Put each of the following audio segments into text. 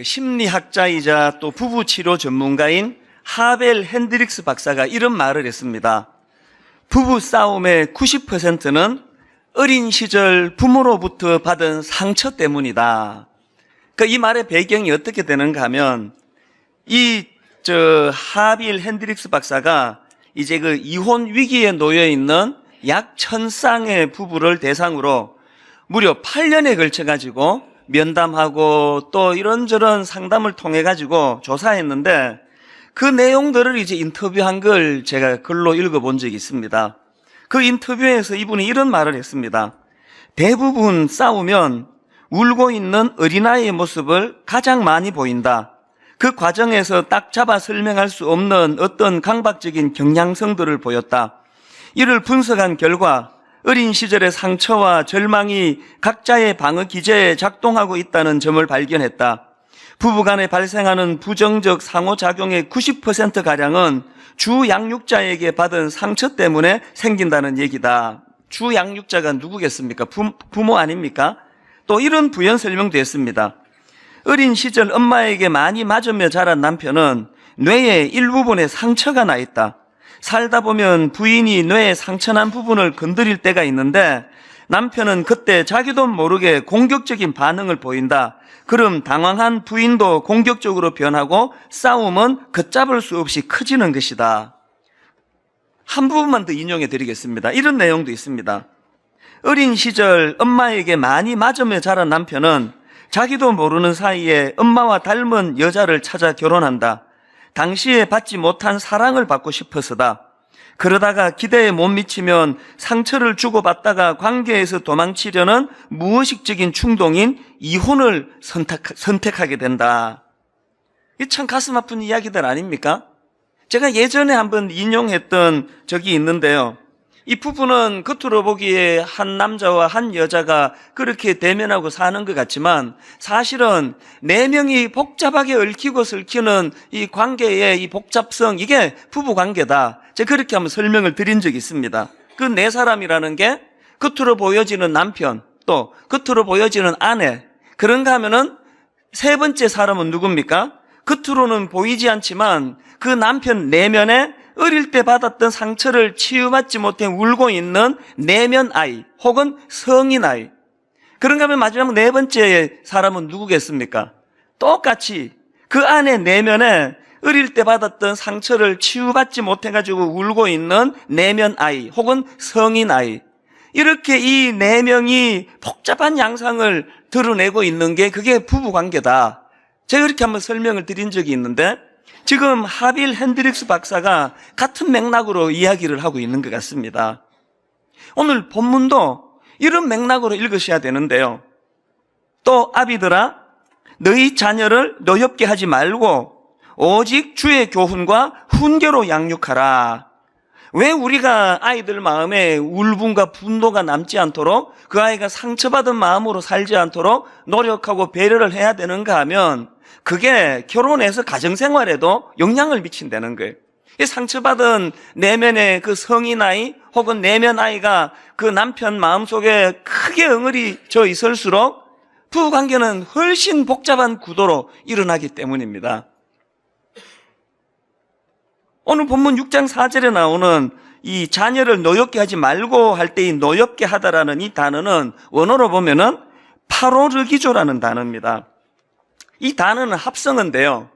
심리학자이자 또 부부치료 전문가인 하벨 핸드릭스 박사가 이런 말을 했습니다. 부부 싸움의 90%는 어린 시절 부모로부터 받은 상처 때문이다. 이 말의 배경이 어떻게 되는가 하면 하빌 핸드릭스 박사가 이제 이혼 위기에 놓여 있는 약 1000쌍의 부부를 대상으로 무려 8년에 걸쳐 가지고 면담하고 또 이런저런 상담을 통해 가지고 조사했는데 그 내용들을 이제 인터뷰한 걸 제가 글로 읽어본 적이 있습니다. 그 인터뷰에서 이분이 이런 말을 했습니다. 대부분 싸우면 울고 있는 어린아이의 모습을 가장 많이 보인다. 그 과정에서 딱 잡아 설명할 수 없는 어떤 강박적인 경향성들을 보였다. 이를 분석한 결과 어린 시절의 상처와 절망이 각자의 방어 기제에 작동하고 있다는 점을 발견했다. 부부간에 발생하는 부정적 상호작용의 90%가량은 주 양육자에게 받은 상처 때문에 생긴다는 얘기다. 주 양육자가 누구겠습니까? 부모 아닙니까? 또 이런 부연 설명도 했습니다. 어린 시절 엄마에게 많이 맞으며 자란 남편은 뇌의 일부분에 상처가 나 있다. 살다 보면 부인이 뇌에 상처난 부분을 건드릴 때가 있는데 남편은 그때 자기도 모르게 공격적인 반응을 보인다. 그럼 당황한 부인도 공격적으로 변하고 싸움은 걷잡을 수 없이 커지는 것이다. 한 부분만 더 인용해 드리겠습니다. 이런 내용도 있습니다. 어린 시절 엄마에게 많이 맞으며 자란 남편은 자기도 모르는 사이에 엄마와 닮은 여자를 찾아 결혼한다. 당시에 받지 못한 사랑을 받고 싶어서다. 그러다가 기대에 못 미치면 상처를 주고받다가 관계에서 도망치려는 무의식적인 충동인 이혼을 선택하게 된다. 이 참 가슴 아픈 이야기들 아닙니까? 제가 예전에 한번 인용했던 적이 있는데요. 이 부부는 겉으로 보기에 한 남자와 한 여자가 그렇게 대면하고 사는 것 같지만 사실은 4명이 복잡하게 얽히고 설키는 이 관계의 이 복잡성, 이게 부부 관계다. 제가 그렇게 한번 설명을 드린 적이 있습니다. 그 4사람이라는 게 겉으로 보여지는 남편, 또 겉으로 보여지는 아내, 그런가 하면은 세 번째 사람은 누굽니까? 겉으로는 보이지 않지만 그 남편 내면에 어릴 때 받았던 상처를 치유받지 못해 울고 있는 내면 아이 혹은 성인 아이. 그런가 하면 마지막 4번째 사람은 누구겠습니까? 똑같이 그 안에 내면에 어릴 때 받았던 상처를 치유받지 못해가지고 울고 있는 내면 아이 혹은 성인 아이. 이렇게 이 4명이 복잡한 양상을 드러내고 있는 게 그게 부부관계다. 제가 그렇게 한번 설명을 드린 적이 있는데 지금 하빌 핸드릭스 박사가 같은 맥락으로 이야기를 하고 있는 것 같습니다. 오늘 본문도 이런 맥락으로 읽으셔야 되는데요. 또 아비들아, 너희 자녀를 노엽게 하지 말고 오직 주의 교훈과 훈계로 양육하라. 왜 우리가 아이들 마음에 울분과 분노가 남지 않도록 그 아이가 상처받은 마음으로 살지 않도록 노력하고 배려를 해야 되는가 하면 그게 결혼해서 가정생활에도 영향을 미친다는 거예요. 이 상처받은 내면의 그 성인 아이 혹은 내면 아이가 그 남편 마음속에 크게 응어리져 있을수록 부부관계는 훨씬 복잡한 구도로 일어나기 때문입니다. 오늘 본문 6장 4절에 나오는 이 자녀를 노엽게 하지 말고 할 때 이 노엽게 하다라는 이 단어는 원어로 보면은 파로르기조라는 단어입니다. 이 단어는 합성어인데요.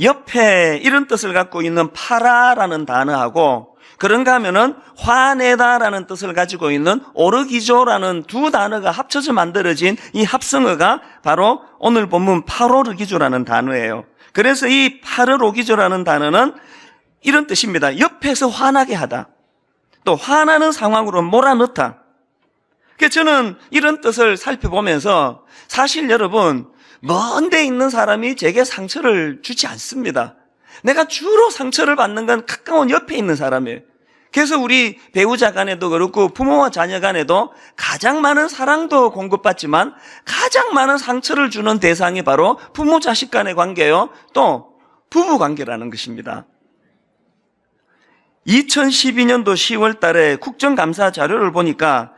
옆에 이런 뜻을 갖고 있는 파라라는 단어하고 그런가 하면은 화내다라는 뜻을 가지고 있는 오르기조라는 두 단어가 합쳐져 만들어진 이 합성어가 바로 오늘 본문 파로르기조라는 단어예요. 그래서 이 파로르기조라는 단어는 이런 뜻입니다. 옆에서 화나게 하다. 또 화나는 상황으로 몰아넣다. 그래서 저는 이런 뜻을 살펴보면서 사실 여러분 먼 데 있는 사람이 제게 상처를 주지 않습니다. 내가 주로 상처를 받는 건 가까운 옆에 있는 사람이에요. 그래서 우리 배우자 간에도 그렇고 부모와 자녀 간에도 가장 많은 사랑도 공급받지만 가장 많은 상처를 주는 대상이 바로 부모 자식 간의 관계요. 또 부부 관계라는 것입니다. 2012년도 10월 달에 국정감사 자료를 보니까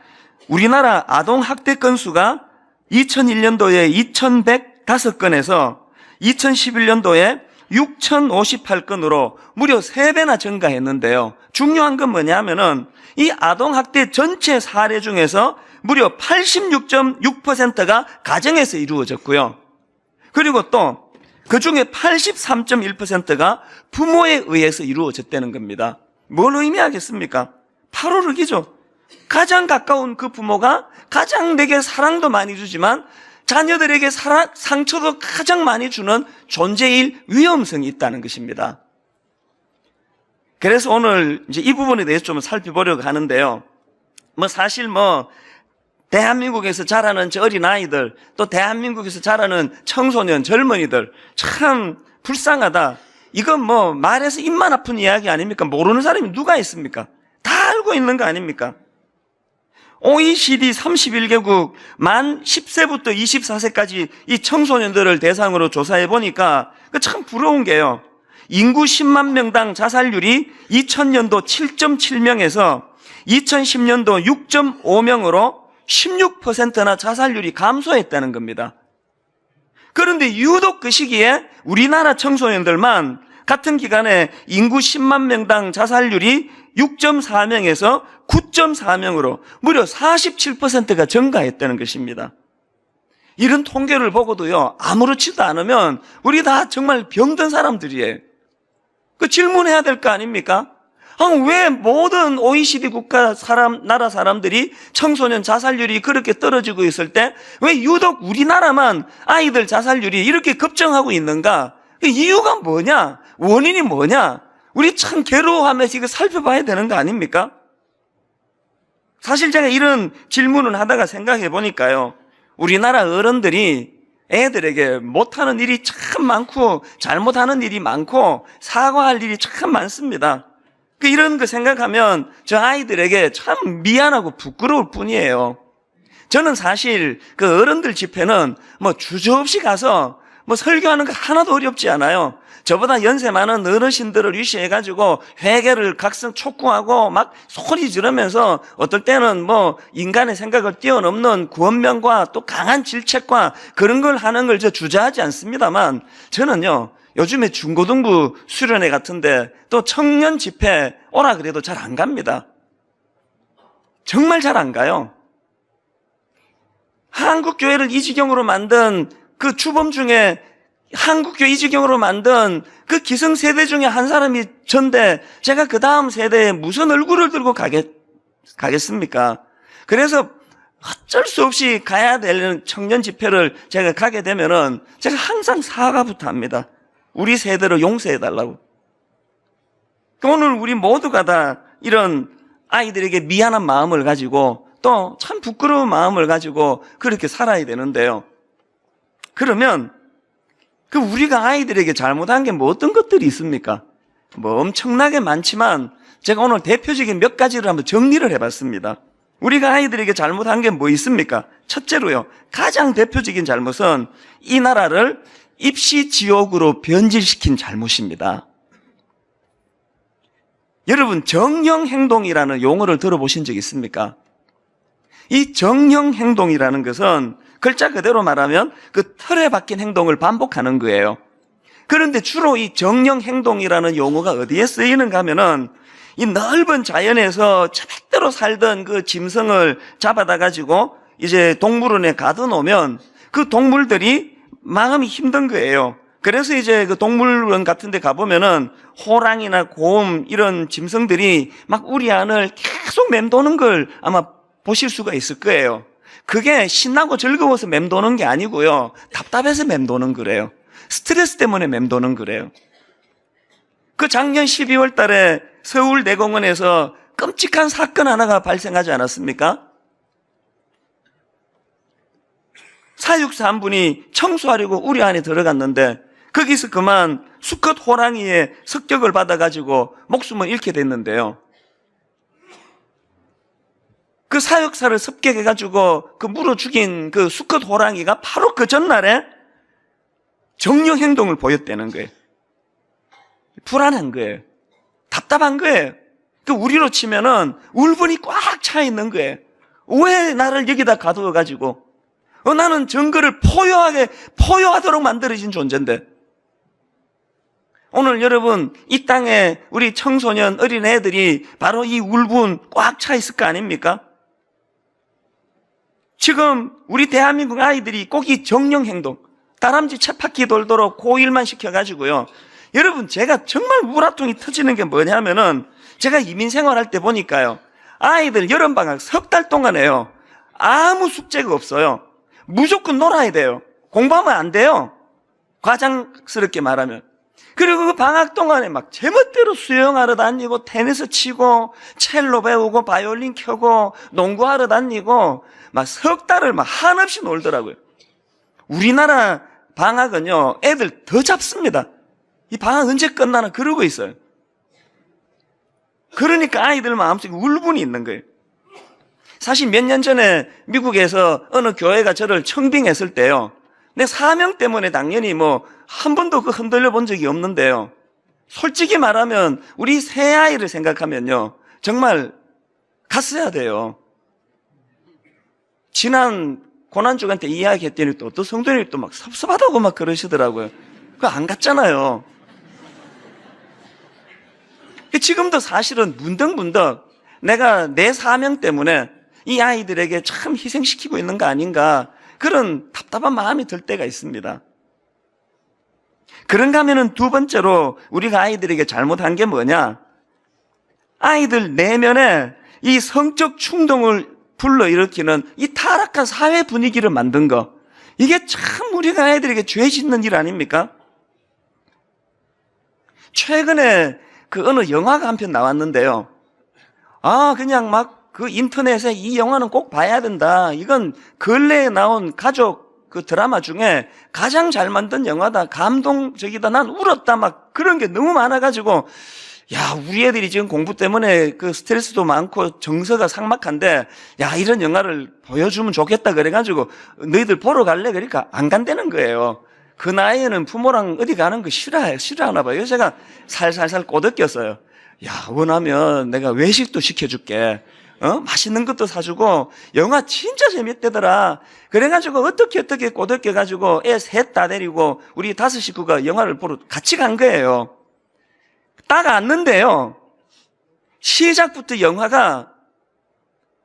우리나라 아동학대 건수가 2001년도에 2105건에서 2011년도에 6,058건으로 무려 3배나 증가했는데요. 중요한 건 뭐냐면은 이 아동학대 전체 사례 중에서 무려 86.6%가 가정에서 이루어졌고요. 그리고 또 그 중에 83.1%가 부모에 의해서 이루어졌다는 겁니다. 뭘 의미하겠습니까? 파로르기죠. 가장 가까운 그 부모가 가장 내게 사랑도 많이 주지만 자녀들에게 상처도 가장 많이 주는 존재일 위험성이 있다는 것입니다. 그래서 오늘 이제 이 부분에 대해서 좀 살펴보려고 하는데요. 사실 대한민국에서 자라는 저 어린아이들, 또 대한민국에서 자라는 청소년, 젊은이들, 참 불쌍하다. 이건 말해서 입만 아픈 이야기 아닙니까? 모르는 사람이 누가 있습니까? 다 알고 있는 거 아닙니까? OECD 31개국 만 10세부터 24세까지 이 청소년들을 대상으로 조사해 보니까 참 부러운 게요. 인구 10만 명당 자살률이 2000년도 7.7명에서 2010년도 6.5명으로 16%나 자살률이 감소했다는 겁니다. 그런데 유독 그 시기에 우리나라 청소년들만 같은 기간에 인구 10만 명당 자살률이 6.4명에서 9.4명으로 무려 47%가 증가했다는 것입니다. 이런 통계를 보고도요, 아무렇지도 않으면 우리 다 정말 병든 사람들이에요. 질문해야 될 거 아닙니까? 왜 모든 OECD 국가 나라 사람들이 청소년 자살률이 그렇게 떨어지고 있을 때 왜 유독 우리나라만 아이들 자살률이 이렇게 급증하고 있는가? 이유가 뭐냐? 원인이 뭐냐? 우리 참 괴로워하면서 이거 살펴봐야 되는 거 아닙니까? 사실 제가 이런 질문을 하다가 생각해 보니까요, 우리나라 어른들이 애들에게 못하는 일이 참 많고 잘못하는 일이 많고 사과할 일이 참 많습니다. 이런 거 생각하면 저 아이들에게 참 미안하고 부끄러울 뿐이에요. 저는 사실 그 어른들 집회는 주저없이 가서 설교하는 거 하나도 어렵지 않아요. 저보다 연세 많은 어르신들을 위시해가지고 회개를 각성 촉구하고 막 소리 지르면서 어떨 때는 인간의 생각을 뛰어넘는 구원명과 또 강한 질책과 그런 걸 하는 걸 저 주저하지 않습니다만, 저는요, 요즘에 중고등부 수련회 같은데 또 청년 집회 오라 그래도 잘 안 갑니다. 정말 잘 안 가요. 한국교회를 이 지경으로 만든 그 주범 중에 한국교회 이 지경으로 만든 그 기성세대 중에 한 사람이 전데 제가 그 다음 세대에 무슨 얼굴을 들고 가겠습니까? 그래서 어쩔 수 없이 가야 되는 청년 집회를 제가 가게 되면은 제가 항상 사과부터 합니다. 우리 세대를 용서해달라고. 오늘 우리 모두가 다 이런 아이들에게 미안한 마음을 가지고 또 참 부끄러운 마음을 가지고 그렇게 살아야 되는데요. 그러면 우리가 아이들에게 잘못한 게 어떤 것들이 있습니까? 엄청나게 많지만 제가 오늘 대표적인 몇 가지를 한번 정리를 해봤습니다. 우리가 아이들에게 잘못한 게 있습니까? 첫째로요, 가장 대표적인 잘못은 이 나라를 입시 지옥으로 변질시킨 잘못입니다. 여러분, 정형행동이라는 용어를 들어보신 적 있습니까? 이 정형행동이라는 것은 글자 그대로 말하면 그 틀에 박힌 행동을 반복하는 거예요. 그런데 주로 이 정형행동이라는 용어가 어디에 쓰이는가 하면은 이 넓은 자연에서 절대로 살던 그 짐승을 잡아다 가지고 이제 동물원에 가둬놓으면 그 동물들이 마음이 힘든 거예요. 그래서 이제 그 동물원 같은 데 가보면은 호랑이나 곰 이런 짐승들이 막 우리 안을 계속 맴도는 걸 아마 보실 수가 있을 거예요. 그게 신나고 즐거워서 맴도는 게 아니고요, 답답해서 맴도는 거래요. 스트레스 때문에 맴도는 거래요. 그 작년 12월 달에 서울대공원에서 끔찍한 사건 하나가 발생하지 않았습니까? 사육사 한 분이 청소하려고 우리 안에 들어갔는데 거기서 그만 수컷 호랑이의 습격을 받아가지고 목숨을 잃게 됐는데요. 그 사육사를 습격해가지고 그 물어 죽인 그 수컷 호랑이가 바로 그 전날에 정령 행동을 보였다는 거예요. 불안한 거예요. 답답한 거예요. 그 우리로 치면은 울분이 꽉 차 있는 거예요. 왜 나를 여기다 가두어가지고 나는 정글을 포효하도록 만들어진 존재인데 오늘 여러분 이 땅에 우리 청소년 어린애들이 바로 이 울분 꽉 차 있을 거 아닙니까? 지금 우리 대한민국 아이들이 꼭 이 정령 행동, 다람쥐 쳇바퀴 돌도록 고1만 시켜가지고요. 여러분 제가 정말 우라통이 터지는 게 뭐냐면은 제가 이민 생활할 때 보니까요. 아이들 여름방학 석 달 동안에요. 아무 숙제가 없어요. 무조건 놀아야 돼요. 공부하면 안 돼요. 과장스럽게 말하면. 그리고 그 방학 동안에 막 제멋대로 수영하러 다니고 테니스 치고 첼로 배우고 바이올린 켜고 농구하러 다니고 막 석 달을 막 한없이 놀더라고요. 우리나라 방학은요 애들 더 잡습니다. 이 방학 언제 끝나나 그러고 있어요. 그러니까 아이들 마음속에 울분이 있는 거예요. 사실 몇 년 전에 미국에서 어느 교회가 저를 청빙했을 때요, 내 사명 때문에 당연히 뭐 한 번도 그 흔들려 본 적이 없는데요, 솔직히 말하면 우리 새 아이를 생각하면요 정말 갔어야 돼요. 지난 고난주간 때 이야기했더니 또 어떤 성도님이 또 막 섭섭하다고 막 그러시더라고요. 그거 안 갔잖아요. 지금도 사실은 문득문득 내가 내 사명 때문에 이 아이들에게 참 희생시키고 있는 거 아닌가, 그런 답답한 마음이 들 때가 있습니다. 그런가 하면은 두 번째로 우리가 아이들에게 잘못한 게 뭐냐, 아이들 내면에 이 성적 충동을 불러일으키는 이 타락한 사회 분위기를 만든 거, 이게 참 우리가 아이들에게 죄 짓는 일 아닙니까? 최근에 그 어느 영화가 한 편 나왔는데요, 그냥 막 그 인터넷에 이 영화는 꼭 봐야 된다, 이건 근래에 나온 가족 그 드라마 중에 가장 잘 만든 영화다, 감동적이다, 난 울었다, 막 그런 게 너무 많아가지고, 야, 우리 애들이 지금 공부 때문에 그 스트레스도 많고 정서가 삭막한데, 야, 이런 영화를 보여주면 좋겠다 그래가지고 너희들 보러 갈래? 그러니까 안 간다는 거예요. 그 나이에는 부모랑 어디 가는 거 싫어하나 봐요. 제가 살살살 꼬드겼어요. 야, 원하면 내가 외식도 시켜줄게. 맛있는 것도 사주고, 영화 진짜 재밌대더라. 그래가지고 어떻게 꼬드겨가지고 애 셋 다 데리고 우리 5 식구가 영화를 보러 같이 간 거예요. 딱 왔는데요, 시작부터 영화가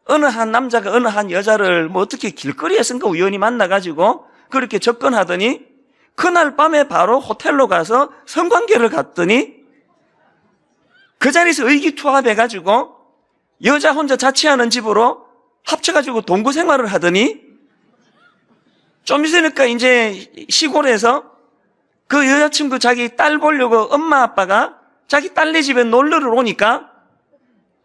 어느 한 남자가 어느 한 여자를 뭐 어떻게 길거리에선가 우연히 만나가지고 그렇게 접근하더니 그날 밤에 바로 호텔로 가서 성관계를 갖더니 그 자리에서 의기투합해가지고 여자 혼자 자취하는 집으로 합쳐가지고 동거 생활을 하더니 좀 있으니까 이제 시골에서 그 여자친구 자기 딸 보려고 엄마 아빠가 자기 딸네 집에 놀러를 오니까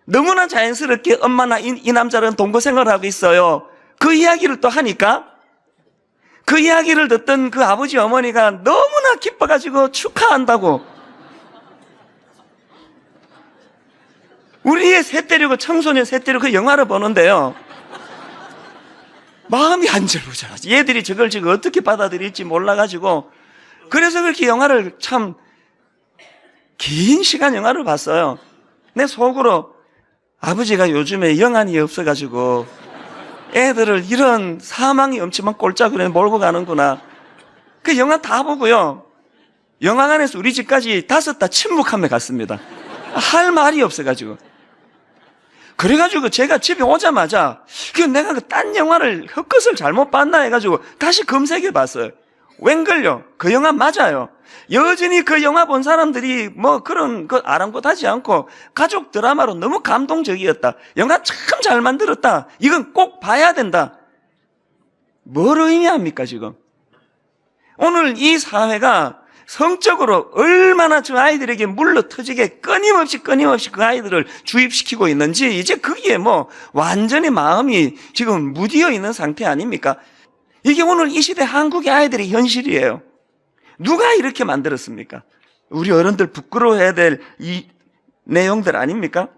너무나 자연스럽게 엄마나 이 남자는 동거 생활을 하고 있어요. 그 이야기를 또 하니까 그 이야기를 듣던 그 아버지 어머니가 너무나 기뻐가지고 축하한다고 우리 애 셋 데리고, 청소년 셋 데리고 그 영화를 보는데요, 마음이 안절부절. 얘들이 저걸 지금 어떻게 받아들일지 몰라가지고, 그래서 그렇게 영화를 참 긴 시간 영화를 봤어요. 내 속으로 아버지가 요즘에 영안이 없어가지고 애들을 이런 사망이 엄청난 꼴짝으로 몰고 가는구나. 그 영화 다 보고요, 영화관에서 우리 집까지 5다 침묵하며 갔습니다. 할 말이 없어가지고. 그래가지고 제가 집에 오자마자 내가 그 딴 영화를 헛것을 잘못 봤나 해가지고 다시 검색해 봤어요. 웬걸요? 그 영화 맞아요. 여전히 그 영화 본 사람들이 뭐 그런 거 아랑곳하지 않고 가족 드라마로 너무 감동적이었다, 영화 참 잘 만들었다, 이건 꼭 봐야 된다. 뭘 의미합니까 지금? 오늘 이 사회가 성적으로 얼마나 저 아이들에게 물러터지게 끊임없이 그 아이들을 주입시키고 있는지, 이제 거기에 뭐 완전히 마음이 지금 무디어 있는 상태 아닙니까? 이게 오늘 이 시대 한국의 아이들의 현실이에요. 누가 이렇게 만들었습니까? 우리 어른들 부끄러워해야 될 이 내용들 아닙니까?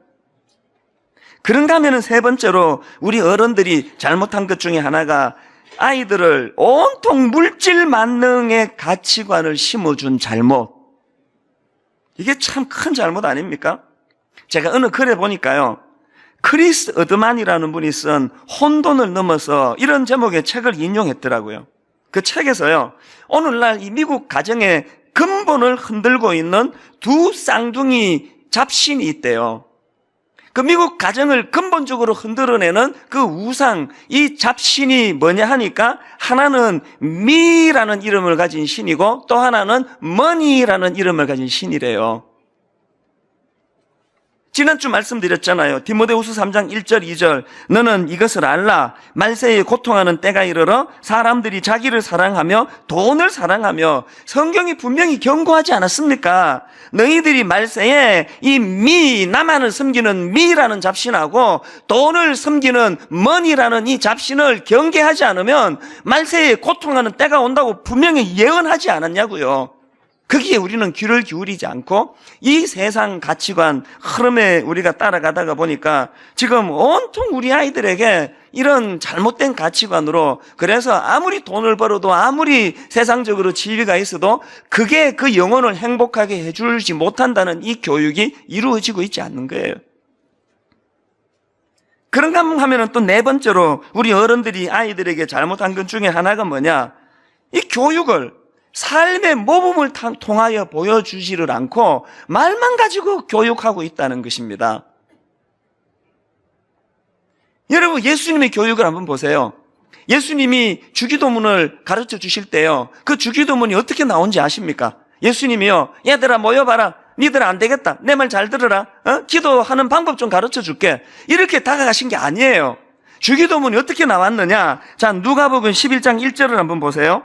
그런가 하면은 세 번째로 우리 어른들이 잘못한 것 중에 하나가 아이들을 온통 물질 만능의 가치관을 심어준 잘못. 이게 참 큰 잘못 아닙니까? 제가 어느 글에 보니까요, 크리스 어드만이라는 분이 쓴 혼돈을 넘어서 이런 제목의 책을 인용했더라고요. 그 책에서요, 오늘날 이 미국 가정의 근본을 흔들고 있는 두 쌍둥이 잡신이 있대요. 그 미국 가정을 근본적으로 흔들어내는 그 우상, 이 잡신이 뭐냐 하니까 하나는 미라는 이름을 가진 신이고 또 하나는 머니라는 이름을 가진 신이래요. 지난주 말씀드렸잖아요. 디모데후서 3장 1절 2절 너는 이것을 알라. 말세에 고통하는 때가 이르러 사람들이 자기를 사랑하며 돈을 사랑하며 성경이 분명히 경고하지 않았습니까? 너희들이 말세에 이 나만을 섬기는 미라는 잡신하고 돈을 섬기는 머니라는 이 잡신을 경계하지 않으면 말세에 고통하는 때가 온다고 분명히 예언하지 않았냐고요. 거기에 우리는 귀를 기울이지 않고 이 세상 가치관 흐름에 우리가 따라가다가 보니까 지금 온통 우리 아이들에게 이런 잘못된 가치관으로, 그래서 아무리 돈을 벌어도 아무리 세상적으로 지위가 있어도 그게 그 영혼을 행복하게 해주지 못한다는 이 교육이 이루어지고 있지 않는 거예요. 그런가 하면 또 네 번째로 우리 어른들이 아이들에게 잘못한 것 중에 하나가 뭐냐, 이 교육을 삶의 모범을 통하여 보여주지를 않고 말만 가지고 교육하고 있다는 것입니다. 여러분, 예수님의 교육을 한번 보세요. 예수님이 주기도문을 가르쳐 주실 때요, 그 주기도문이 어떻게 나온지 아십니까? 예수님이요, 얘들아 모여봐라. 니들 안 되겠다. 내 말 잘 들어라. 기도하는 방법 좀 가르쳐 줄게. 이렇게 다가가신 게 아니에요. 주기도문이 어떻게 나왔느냐? 자, 누가복음 11장 1절을 한번 보세요.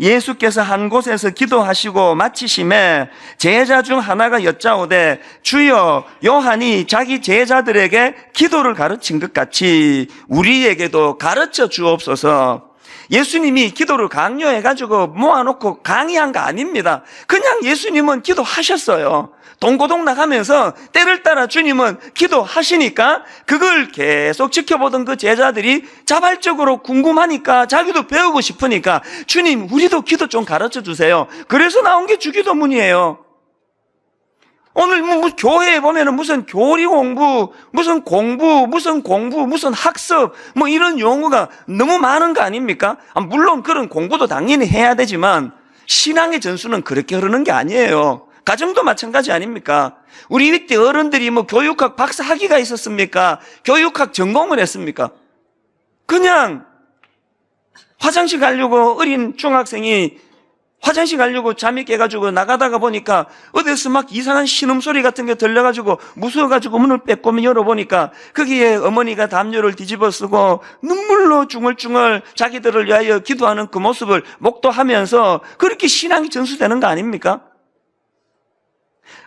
예수께서 한 곳에서 기도하시고 마치심에 제자 중 하나가 여짜오되 주여, 요한이 자기 제자들에게 기도를 가르친 것 같이 우리에게도 가르쳐 주옵소서. 예수님이 기도를 강요해가지고 모아놓고 강의한 거 아닙니다. 그냥 예수님은 기도하셨어요. 동고동 나가면서 때를 따라 주님은 기도하시니까 그걸 계속 지켜보던 그 제자들이 자발적으로 궁금하니까, 자기도 배우고 싶으니까 주님, 우리도 기도 좀 가르쳐 주세요. 그래서 나온 게 주기도문이에요. 오늘 교회에 보면은 무슨 교리 공부, 무슨 공부, 무슨 학습, 이런 용어가 너무 많은 거 아닙니까? 물론 그런 공부도 당연히 해야 되지만 신앙의 전수는 그렇게 흐르는 게 아니에요. 가정도 마찬가지 아닙니까? 우리 이때 어른들이 교육학 박사 학위가 있었습니까? 교육학 전공을 했습니까? 그냥 화장실 가려고 어린 중학생이 화장실 가려고 잠이 깨가지고 나가다가 보니까 어디서 막 이상한 신음소리 같은 게 들려가지고 무서워가지고 문을 빼꼼히 열어보니까 거기에 어머니가 담요를 뒤집어 쓰고 눈물로 중얼중얼 자기들을 위하여 기도하는 그 모습을 목도하면서 그렇게 신앙이 전수되는 거 아닙니까?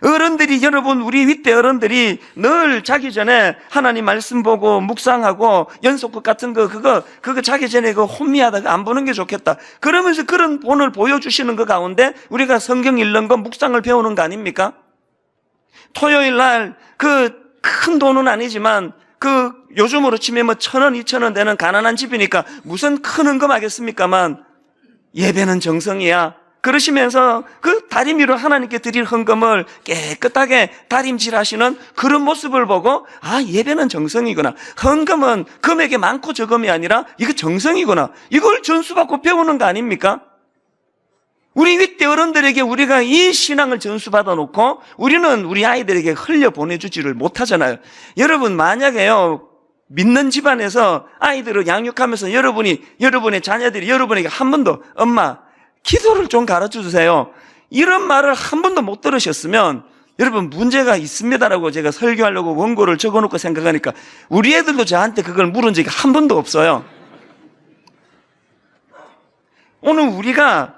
어른들이, 여러분, 우리 윗대 어른들이 늘 자기 전에 하나님 말씀 보고 묵상하고 연속극 같은 그거 자기 전에 혼미하다가 안 보는 게 좋겠다. 그러면서 그런 본을 보여주시는 그 가운데 우리가 성경 읽는 거, 묵상을 배우는 거 아닙니까? 토요일 날 큰 돈은 아니지만 요즘으로 치면 1,000원, 2,000원 되는 가난한 집이니까 무슨 큰 헌금하겠습니까만 예배는 정성이야. 그러시면서 그 다리미로 하나님께 드릴 헌금을 깨끗하게 다림질하시는 그런 모습을 보고, 예배는 정성이구나. 헌금은 금액이 많고 적음이 아니라 이거 정성이구나. 이걸 전수받고 배우는 거 아닙니까? 우리 윗대 어른들에게 우리가 이 신앙을 전수받아 놓고 우리는 우리 아이들에게 흘려보내주지를 못하잖아요. 여러분, 만약에요, 믿는 집안에서 아이들을 양육하면서 여러분의 자녀들이 여러분에게 한 번도 엄마, 기도를 좀 가르쳐 주세요, 이런 말을 한 번도 못 들으셨으면 여러분 문제가 있습니다라고 제가 설교하려고 원고를 적어놓고 생각하니까 우리 애들도 저한테 그걸 물은 적이 한 번도 없어요. 오늘 우리가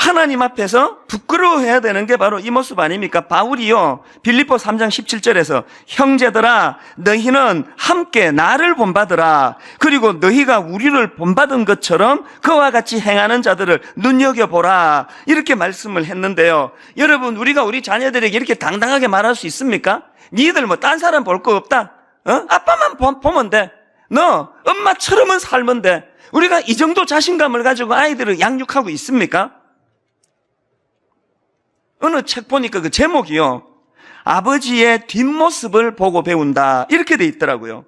하나님 앞에서 부끄러워해야 되는 게 바로 이 모습 아닙니까? 바울이요, 빌립보 3장 17절에서 형제들아, 너희는 함께 나를 본받으라. 그리고 너희가 우리를 본받은 것처럼 그와 같이 행하는 자들을 눈여겨보라. 이렇게 말씀을 했는데요. 여러분, 우리가 우리 자녀들에게 이렇게 당당하게 말할 수 있습니까? 니들 딴 사람 볼 거 없다. 아빠만 보면 돼. 너 엄마처럼은 살면 돼. 우리가 이 정도 자신감을 가지고 아이들을 양육하고 있습니까? 어느 책 보니까 그 제목이요, 아버지의 뒷모습을 보고 배운다, 이렇게 돼 있더라고요.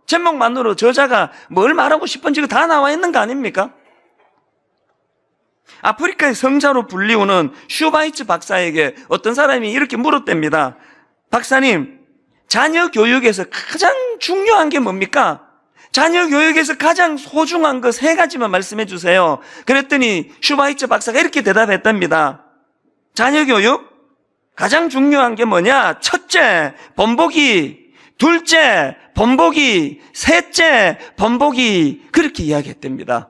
제목만으로 저자가 뭘 말하고 싶은지 다 나와 있는 거 아닙니까? 아프리카의 성자로 불리우는 슈바이츠 박사에게 어떤 사람이 이렇게 물었답니다. 박사님, 자녀 교육에서 가장 중요한 게 뭡니까? 자녀 교육에서 가장 소중한 거 3가지만 말씀해 주세요. 그랬더니 슈바이츠 박사가 이렇게 대답했답니다. 자녀 교육? 가장 중요한 게 뭐냐? 첫째, 번복이. 둘째, 번복이. 셋째, 번복이. 그렇게 이야기했답니다.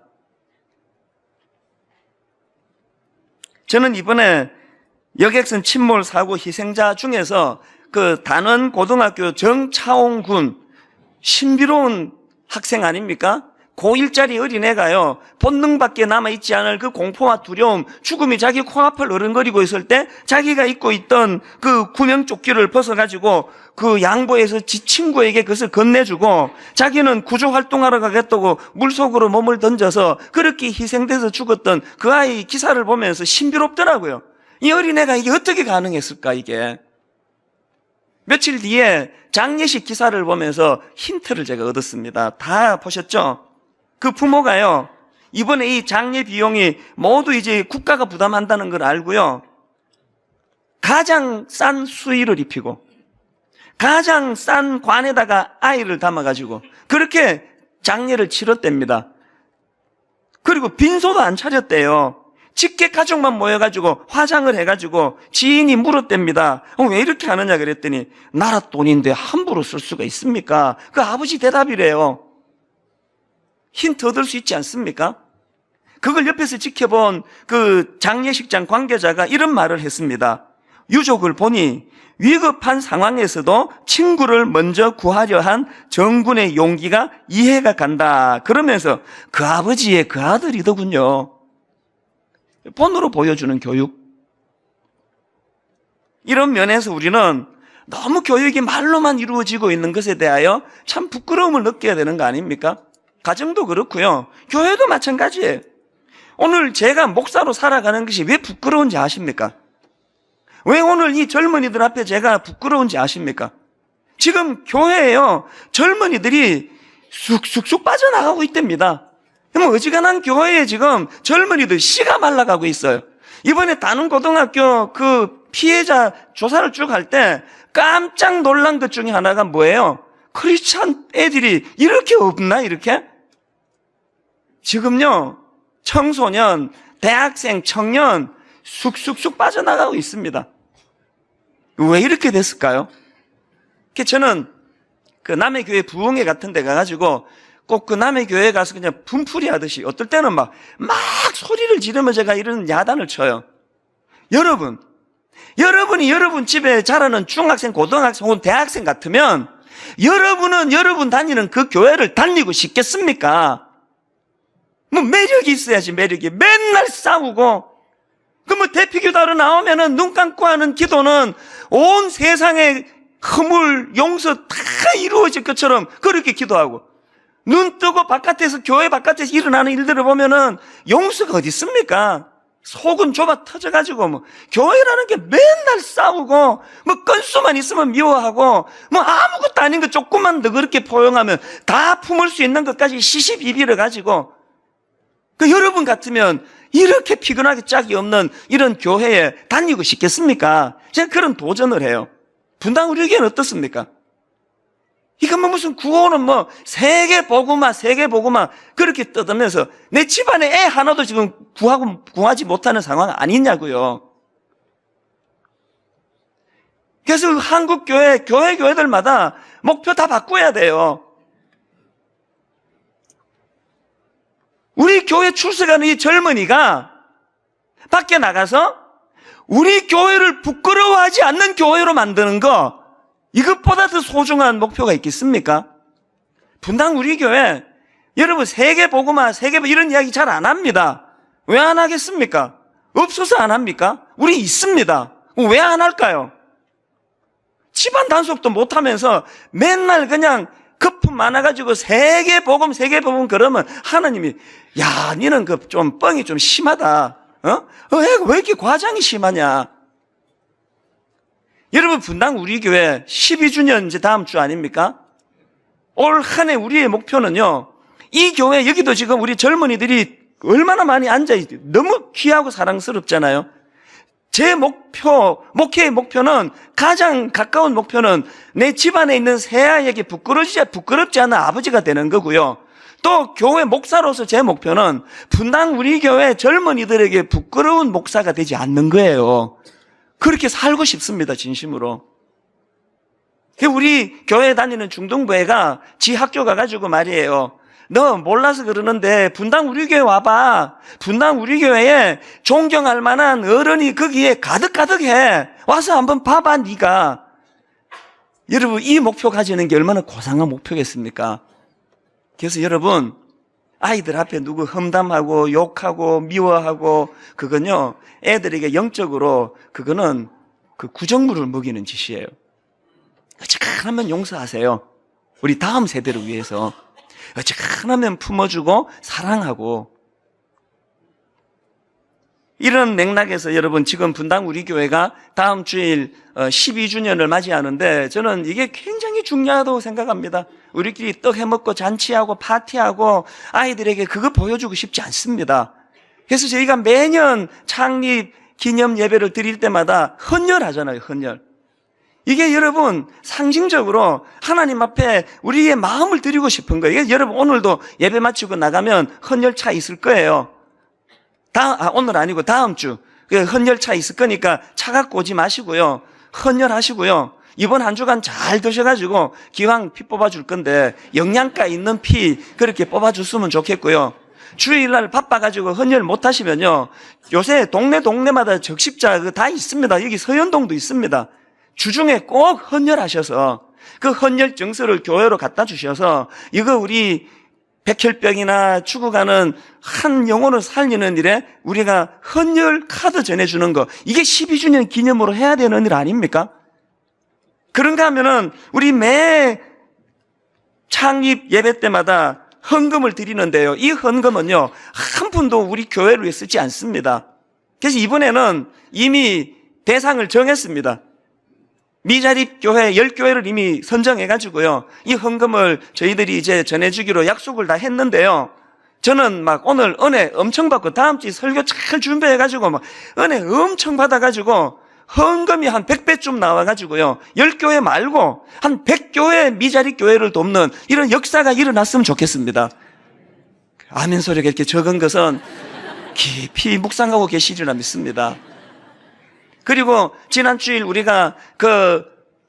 저는 이번에 여객선 침몰 사고 희생자 중에서 그 단원 고등학교 정차홍 군, 신비로운 학생 아닙니까? 고1짜리 어린애가요, 본능밖에 남아있지 않을 그 공포와 두려움, 죽음이 자기 코앞을 어른거리고 있을 때 자기가 입고 있던 그 구명조끼를 벗어가지고 그 양보해서 지 친구에게 그것을 건네주고 자기는 구조활동하러 가겠다고 물속으로 몸을 던져서 그렇게 희생돼서 죽었던 그 아이 기사를 보면서 신비롭더라고요. 이 어린애가 이게 어떻게 가능했을까, 이게. 며칠 뒤에 장례식 기사를 보면서 힌트를 제가 얻었습니다. 다 보셨죠? 그 부모가요, 이번에 이 장례 비용이 모두 이제 국가가 부담한다는 걸 알고요, 가장 싼 수의를 입히고 가장 싼 관에다가 아이를 담아가지고 그렇게 장례를 치렀답니다. 그리고 빈소도 안 차렸대요. 직계 가족만 모여가지고 화장을 해가지고 지인이 물었답니다. 왜 이렇게 하느냐 그랬더니 나라 돈인데 함부로 쓸 수가 있습니까? 그 아버지 대답이래요. 힌트 얻을 수 있지 않습니까? 그걸 옆에서 지켜본 그 장례식장 관계자가 이런 말을 했습니다. 유족을 보니 위급한 상황에서도 친구를 먼저 구하려 한 정군의 용기가 이해가 간다. 그러면서 그 아버지의 그 아들이더군요. 본으로 보여주는 교육. 이런 면에서 우리는 너무 교육이 말로만 이루어지고 있는 것에 대하여 참 부끄러움을 느껴야 되는 거 아닙니까? 가정도 그렇고요, 교회도 마찬가지예요. 오늘 제가 목사로 살아가는 것이 왜 부끄러운지 아십니까? 왜 오늘 이 젊은이들 앞에 제가 부끄러운지 아십니까? 지금 교회에요, 젊은이들이 쑥쑥쑥 빠져나가고 있답니다. 어지간한 교회에 지금 젊은이들 씨가 말라가고 있어요. 이번에 단원고등학교 그 피해자 조사를 쭉 할 때 깜짝 놀란 것 중에 하나가 뭐예요? 크리스찬 애들이 이렇게 없나, 이렇게? 지금요, 청소년, 대학생, 청년 쑥쑥쑥 빠져나가고 있습니다. 왜 이렇게 됐을까요? 저는 그 남의 교회 부흥회 같은 데 가가지고 꼭 그 남의 교회에 가서 그냥 분풀이 하듯이 어떨 때는 막 소리를 지르면서 제가 이런 야단을 쳐요. 여러분이 여러분 집에 자라는 중학생, 고등학생 혹은 대학생 같으면 여러분은 여러분 다니는 그 교회를 다니고 싶겠습니까? 뭐 매력이 있어야지, 매력이. 맨날 싸우고, 대피기도하러 나오면은 눈 감고 하는 기도는 온 세상의 허물, 용서 다 이루어질 것처럼 그렇게 기도하고, 눈 뜨고 바깥에서, 교회 바깥에서 일어나는 일들을 보면은 용서가 어디 있습니까? 속은 좁아 터져가지고, 교회라는 게 맨날 싸우고, 건수만 있으면 미워하고, 아무것도 아닌 거 조금만 더 그렇게 포용하면 다 품을 수 있는 것까지 시시비비를 가지고, 여러분 같으면 이렇게 피곤하게 짝이 없는 이런 교회에 다니고 싶겠습니까? 제가 그런 도전을 해요. 분당 우리 교회는 어떻습니까? 이거 무슨 구호는 세계 복음화 그렇게 떠들면서 내 집안에 애 하나도 지금 구하지 못하는 상황 아니냐고요. 그래서 한국 교회들마다 목표 다 바꿔야 돼요. 우리 교회 출석하는 이 젊은이가 밖에 나가서 우리 교회를 부끄러워하지 않는 교회로 만드는 거, 이것보다 더 소중한 목표가 있겠습니까? 분당 우리 교회, 여러분 세계 복음화, 이런 이야기 잘 안 합니다. 왜 안 하겠습니까? 없어서 안 합니까? 우리 있습니다. 왜 안 할까요? 집안 단속도 못하면서 맨날 그냥 거품 많아가지고 세계 복음 그러면 하나님이, 야, 니는 좀 뻥이 좀 심하다. 왜 이렇게 과장이 심하냐? 여러분, 분당 우리 교회 12주년 이제 다음 주 아닙니까? 올 한 해 우리의 목표는요, 이 교회, 여기도 지금 우리 젊은이들이 얼마나 많이 앉아있지. 너무 귀하고 사랑스럽잖아요. 제 목회의 목표는, 가장 가까운 목표는 내 집안에 있는 새아이에게 부끄럽지 않은 아버지가 되는 거고요. 또 교회 목사로서 제 목표는 분당 우리 교회 젊은이들에게 부끄러운 목사가 되지 않는 거예요. 그렇게 살고 싶습니다, 진심으로. 우리 교회 다니는 중등부애가 지 학교 가가지고 말이에요. 너 몰라서 그러는데 분당 우리 교회 와봐. 분당 우리 교회에 존경할 만한 어른이 거기에 가득가득해. 와서 한번 봐봐, 네가. 여러분, 이 목표 가지는 게 얼마나 고상한 목표겠습니까? 그래서 여러분, 아이들 앞에 누구 험담하고 욕하고 미워하고 그건요, 애들에게 영적으로 그거는 그 구정물을 먹이는 짓이에요. 어찌간하면 용서하세요. 우리 다음 세대를 위해서. 어찌간하면 품어주고 사랑하고. 이런 맥락에서 여러분, 지금 분당 우리 교회가 다음 주일 12주년을 맞이하는데 저는 이게 굉장히 중요하다고 생각합니다. 우리끼리 떡 해먹고 잔치하고 파티하고 아이들에게 그거 보여주고 싶지 않습니다. 그래서 저희가 매년 창립 기념 예배를 드릴 때마다 헌혈하잖아요, 헌혈. 이게 여러분 상징적으로 하나님 앞에 우리의 마음을 드리고 싶은 거예요. 이게 여러분 오늘도 예배 마치고 나가면 헌혈차 있을 거예요. 오늘 아니고 다음 주 헌혈차 있을 거니까 차 갖고 오지 마시고요. 헌혈하시고요. 이번 한 주간 잘 드셔가지고 기왕 피 뽑아줄 건데 영양가 있는 피 그렇게 뽑아줬으면 좋겠고요. 주일날 바빠가지고 헌혈 못하시면요, 요새 동네마다 적십자 다 있습니다. 여기 서현동도 있습니다. 주중에 꼭 헌혈하셔서 그 헌혈 증서를 교회로 갖다 주셔서 이거 우리 백혈병이나 죽어가는 한 영혼을 살리는 일에 우리가 헌혈 카드 전해주는 거, 이게 12주년 기념으로 해야 되는 일 아닙니까? 그런가 하면은 우리 매 창립 예배 때마다 헌금을 드리는데요, 이 헌금은요 한 푼도 우리 교회를 위해 쓰지 않습니다. 그래서 이번에는 이미 대상을 정했습니다. 미자립 교회 10교회를 이미 선정해가지고요, 이 헌금을 저희들이 이제 전해주기로 약속을 다 했는데요, 저는 막 오늘 은혜 엄청 받고 다음 주 설교 잘 준비해가지고 막 은혜 엄청 받아가지고 헌금이 한 100배쯤 나와가지고요, 10교회 말고 한 100교회 미자립 교회를 돕는 이런 역사가 일어났으면 좋겠습니다. 아멘 소리가 이렇게 적은 것은 깊이 묵상하고 계시리라 믿습니다. 그리고 지난 주일 우리가 그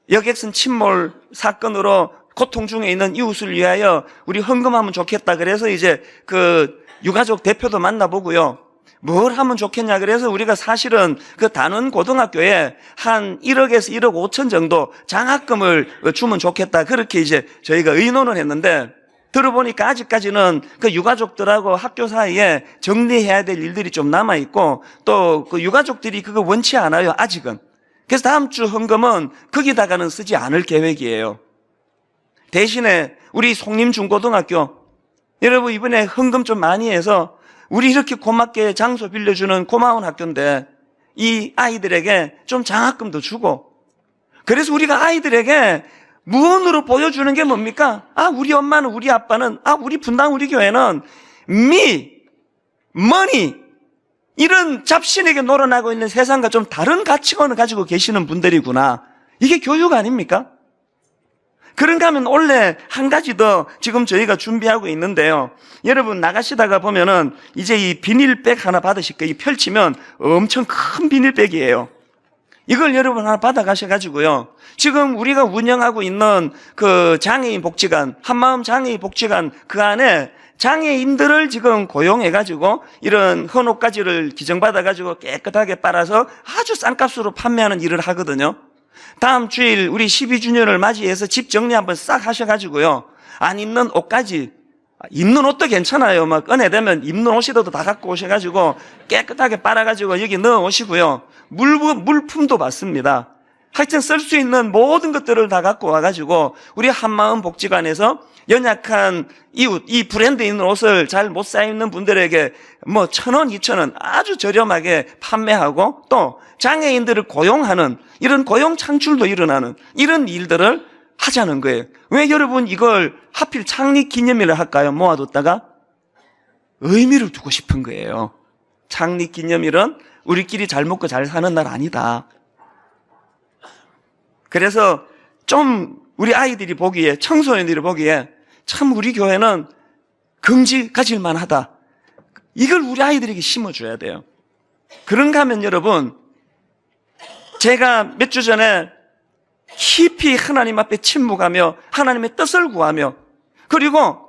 여객선 침몰 사건으로 고통 중에 있는 이웃을 위하여 우리 헌금하면 좋겠다 그래서 이제 그 유가족 대표도 만나보고요, 뭘 하면 좋겠냐 그래서 우리가 사실은 그 단원 고등학교에 한 1억에서 1억 5천 정도 장학금을 주면 좋겠다, 그렇게 이제 저희가 의논을 했는데, 들어보니까 아직까지는 그 유가족들하고 학교 사이에 정리해야 될 일들이 좀 남아있고 또 그 유가족들이 그거 원치 않아요, 아직은. 그래서 다음 주 헌금은 거기다가는 쓰지 않을 계획이에요. 대신에 우리 송림중고등학교, 여러분 이번에 헌금 좀 많이 해서 우리 이렇게 고맙게 장소 빌려주는 고마운 학교인데 이 아이들에게 좀 장학금도 주고, 그래서 우리가 아이들에게 무언으로 보여주는 게 뭡니까? 우리 엄마는, 우리 아빠는, 우리 분당 우리 교회는 money 이런 잡신에게 놀아나고 있는 세상과 좀 다른 가치관을 가지고 계시는 분들이구나. 이게 교육 아닙니까? 그런가 하면 원래 한 가지 더 지금 저희가 준비하고 있는데요, 여러분 나가시다가 보면은 이제 이 비닐백 하나 받으실 거예요. 펼치면 엄청 큰 비닐백이에요. 이걸 여러분 하나 받아가셔가지고요, 지금 우리가 운영하고 있는 그 장애인 복지관, 한마음 장애인 복지관 그 안에 장애인들을 지금 고용해가지고 이런 헌옷가지를 기증받아가지고 깨끗하게 빨아서 아주 싼 값으로 판매하는 일을 하거든요. 다음 주일 우리 12주년을 맞이해서 집 정리 한번 싹 하셔가지고요, 안 입는 옷까지, 입는 옷도 괜찮아요. 막 은혜되면 입는 옷이라도 다 갖고 오셔가지고 깨끗하게 빨아가지고 여기 넣어 오시고요, 물품도 받습니다. 하여튼 쓸 수 있는 모든 것들을 다 갖고 와가지고 우리 한마음 복지관에서 연약한 이웃, 이 브랜드 있는 옷을 잘 못 사 입는 분들에게 뭐 1,000원, 2,000원 아주 저렴하게 판매하고 또 장애인들을 고용하는 이런 고용 창출도 일어나는 이런 일들을 하자는 거예요. 왜 여러분 이걸 하필 창립 기념일을 할까요? 모아뒀다가 의미를 두고 싶은 거예요. 창립기념일은 우리끼리 잘 먹고 잘 사는 날 아니다. 그래서 좀 우리 아이들이 보기에, 청소년들이 보기에 참 우리 교회는 긍지 가질 만하다. 이걸 우리 아이들에게 심어줘야 돼요. 그런가 하면 여러분, 제가 몇 주 전에 깊이 하나님 앞에 침묵하며 하나님의 뜻을 구하며, 그리고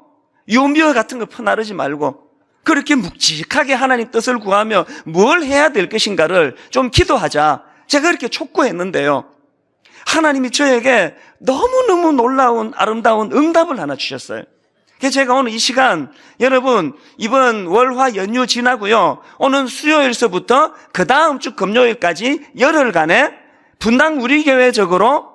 요미어 같은 거 퍼나르지 말고 그렇게 묵직하게 하나님 뜻을 구하며 뭘 해야 될 것인가를 좀 기도하자. 제가 그렇게 촉구했는데요, 하나님이 저에게 너무너무 놀라운 아름다운 응답을 하나 주셨어요. 그래서 제가 오늘 이 시간, 여러분 이번 월화 연휴 지나고요, 오늘 수요일서부터 그 다음 주 금요일까지 열흘간의 분당 우리 교회적으로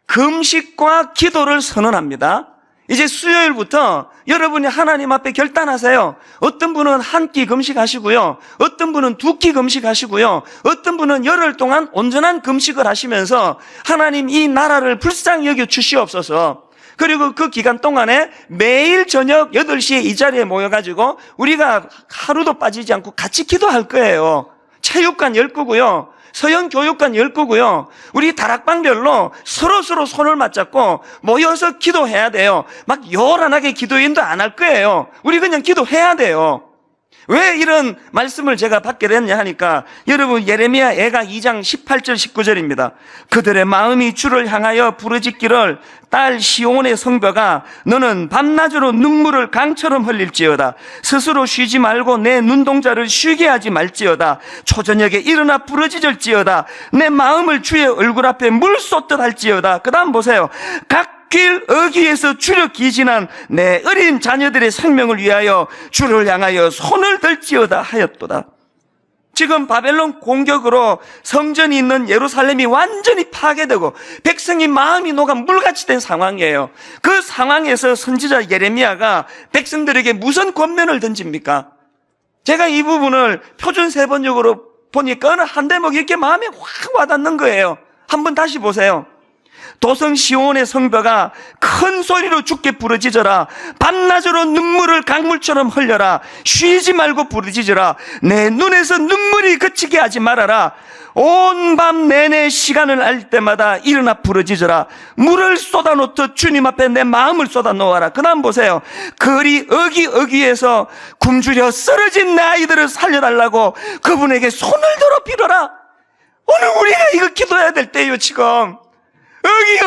금식과 기도를 선언합니다. 이제 수요일부터 여러분이 하나님 앞에 결단하세요. 어떤 분은 한 끼 금식하시고요, 어떤 분은 두 끼 금식하시고요, 어떤 분은 열흘 동안 온전한 금식을 하시면서 하나님 이 나라를 불쌍히 여겨 주시옵소서. 그리고 그 기간 동안에 매일 저녁 8시에 이 자리에 모여가지고 우리가 하루도 빠지지 않고 같이 기도할 거예요. 체육관 열 거고요, 서영교육관 열 거고요, 우리 다락방별로 서로 손을 맞잡고 모여서 기도해야 돼요. 막 요란하게 기도인도 안 할 거예요. 우리 그냥 기도해야 돼요. 왜 이런 말씀을 제가 받게 됐냐 하니까, 여러분 예레미야 애가 2장 18절 19절입니다. 그들의 마음이 주를 향하여 부르짖기를, 딸 시온의 성벽아 너는 밤낮으로 눈물을 강처럼 흘릴지어다. 스스로 쉬지 말고 내 눈동자를 쉬게 하지 말지어다. 초저녁에 일어나 부르짖을지어다. 내 마음을 주의 얼굴 앞에 물 쏟듯 할지어다. 그 다음 보세요. 각 길 어귀에서 주려 기진한 내 어린 자녀들의 생명을 위하여 주를 향하여 손을 들지어다 하였도다. 지금 바벨론 공격으로 성전이 있는 예루살렘이 완전히 파괴되고 백성이 마음이 녹아 물같이 된 상황이에요. 그 상황에서 선지자 예레미야가 백성들에게 무슨 권면을 던집니까? 제가 이 부분을 표준 세번역으로 보니까 어느 한 대목이 이렇게 마음에 확 와닿는 거예요. 한번 다시 보세요. 도성 시온의 성벽아 큰 소리로 주께 부르짖어라. 밤낮으로 눈물을 강물처럼 흘려라. 쉬지 말고 부르짖어라. 내 눈에서 눈물이 그치게 하지 말아라. 온 밤 내내 시간을 알 때마다 일어나 부르짖어라. 물을 쏟아놓듯 주님 앞에 내 마음을 쏟아놓아라. 그 다음 보세요. 거리 어귀에서 굶주려 쓰러진 내 아이들을 살려달라고 그분에게 손을 들어 빌어라. 오늘 우리가 이거 기도해야 될 때예요. 지금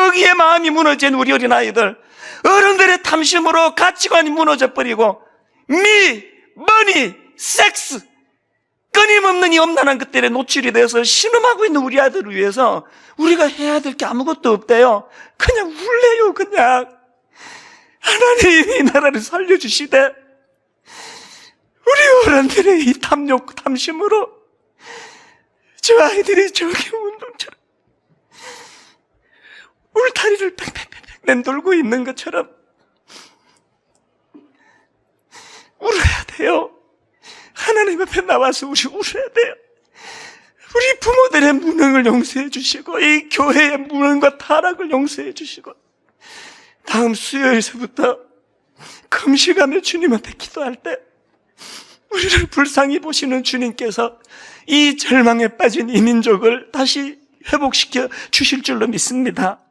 어기에 마음이 무너진 우리 어린아이들, 어른들의 탐심으로 가치관이 무너져 버리고 머니, 섹스, 끊임없는 이 엄난한 것들에 노출이 돼서 신음하고 있는 우리 아이들을 위해서 우리가 해야 될 게 아무것도 없대요. 그냥 울래요. 그냥 하나님이 이 나라를 살려주시되 우리 어른들의 이 탐욕, 탐심으로 저 아이들이 저기 운동처럼 울타리를 팽팽팽팽 맴돌고 있는 것처럼 울어야 돼요. 하나님 앞에 나와서 우리 울어야 돼요. 우리 부모들의 무능을 용서해 주시고 이 교회의 무능과 타락을 용서해 주시고 다음 수요일서부터 금식하며 주님 앞에 기도할 때 우리를 불쌍히 보시는 주님께서 이 절망에 빠진 이 민족을 다시 회복시켜 주실 줄로 믿습니다.